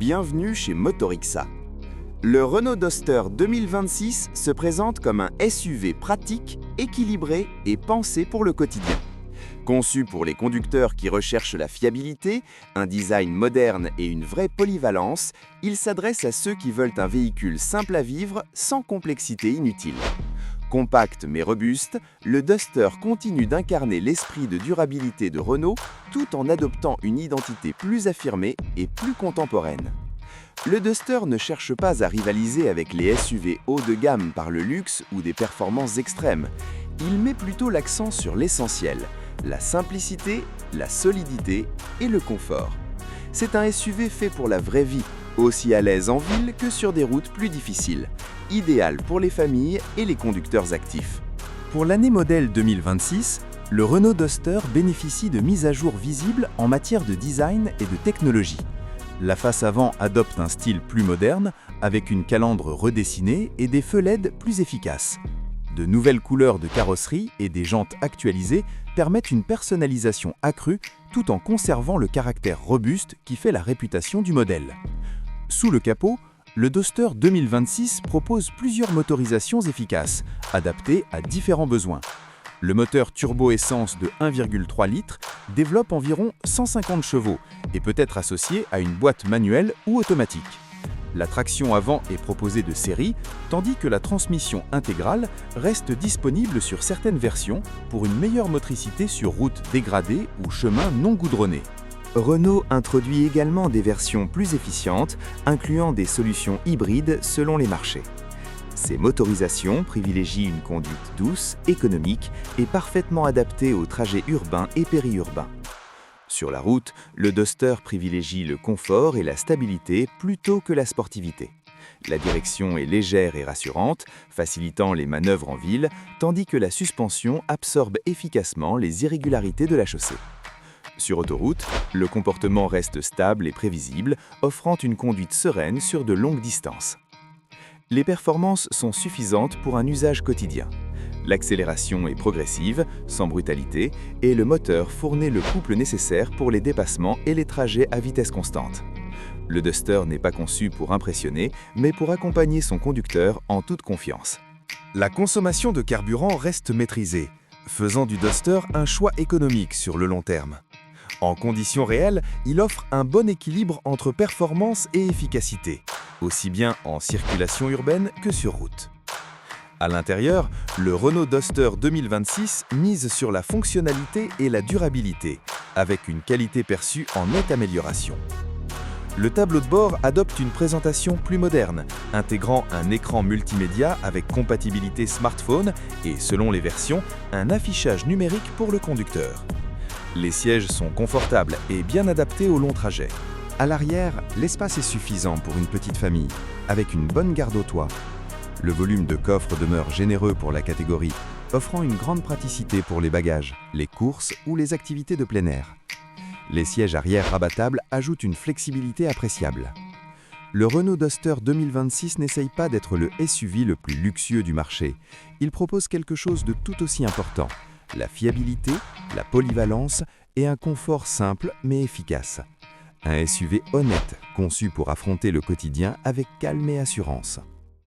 bienvenue chez Motorixa. Le Renault Duster 2026 se présente comme un SUV pratique, équilibré et pensé pour le quotidien. Conçu pour les conducteurs qui recherchent la fiabilité, un design moderne et une vraie polyvalence, il s'adresse à ceux qui veulent un véhicule simple à vivre sans complexité inutile. Compact mais robuste, le Duster continue d'incarner l'esprit de durabilité de Renault tout en adoptant une identité plus affirmée et plus contemporaine. Le Duster ne cherche pas à rivaliser avec les SUV haut de gamme par le luxe ou des performances extrêmes. Il met plutôt l'accent sur l'essentiel, la simplicité, la solidité et le confort. C'est un SUV fait pour la vraie vie, aussi à l'aise en ville que sur des routes plus difficiles, idéal pour les familles et les conducteurs actifs. Pour l'année modèle 2026, le Renault Duster bénéficie de mises à jour visibles en matière de design et de technologie. La face avant adopte un style plus moderne, avec une calandre redessinée et des feux LED plus efficaces. De nouvelles couleurs de carrosserie et des jantes actualisées permettent une personnalisation accrue tout en conservant le caractère robuste qui fait la réputation du modèle. Sous le capot, le Duster 2026 propose plusieurs motorisations efficaces, adaptées à différents besoins. Le moteur turbo-essence de 1,3 litres développe environ 150 chevaux et peut être associé à une boîte manuelle ou automatique. La traction avant est proposée de série, tandis que la transmission intégrale reste disponible sur certaines versions pour une meilleure motricité sur route dégradée ou chemin non goudronné. Renault introduit également des versions plus efficientes, incluant des solutions hybrides selon les marchés. Ces motorisations privilégient une conduite douce, économique et parfaitement adaptée aux trajets urbains et périurbains. Sur la route, le Duster privilégie le confort et la stabilité plutôt que la sportivité. La direction est légère et rassurante, facilitant les manœuvres en ville, tandis que la suspension absorbe efficacement les irrégularités de la chaussée. Sur autoroute, le comportement reste stable et prévisible, offrant une conduite sereine sur de longues distances. Les performances sont suffisantes pour un usage quotidien. L'accélération est progressive, sans brutalité, et le moteur fournit le couple nécessaire pour les dépassements et les trajets à vitesse constante. Le Duster n'est pas conçu pour impressionner, mais pour accompagner son conducteur en toute confiance. La consommation de carburant reste maîtrisée, faisant du Duster un choix économique sur le long terme. En conditions réelles, il offre un bon équilibre entre performance et efficacité, aussi bien en circulation urbaine que sur route. À l'intérieur, le Renault Duster 2026 mise sur la fonctionnalité et la durabilité, avec une qualité perçue en nette amélioration. Le tableau de bord adopte une présentation plus moderne, intégrant un écran multimédia avec compatibilité smartphone et, selon les versions, un affichage numérique pour le conducteur. Les sièges sont confortables et bien adaptés au long trajet. À l'arrière, l'espace est suffisant pour une petite famille, avec une bonne garde au toit. Le volume de coffre demeure généreux pour la catégorie, offrant une grande praticité pour les bagages, les courses ou les activités de plein air. Les sièges arrière rabattables ajoutent une flexibilité appréciable. Le Renault Duster 2026 n'essaye pas d'être le SUV le plus luxueux du marché. Il propose quelque chose de tout aussi important: la fiabilité, la polyvalence et un confort simple mais efficace. Un SUV honnête, conçu pour affronter le quotidien avec calme et assurance.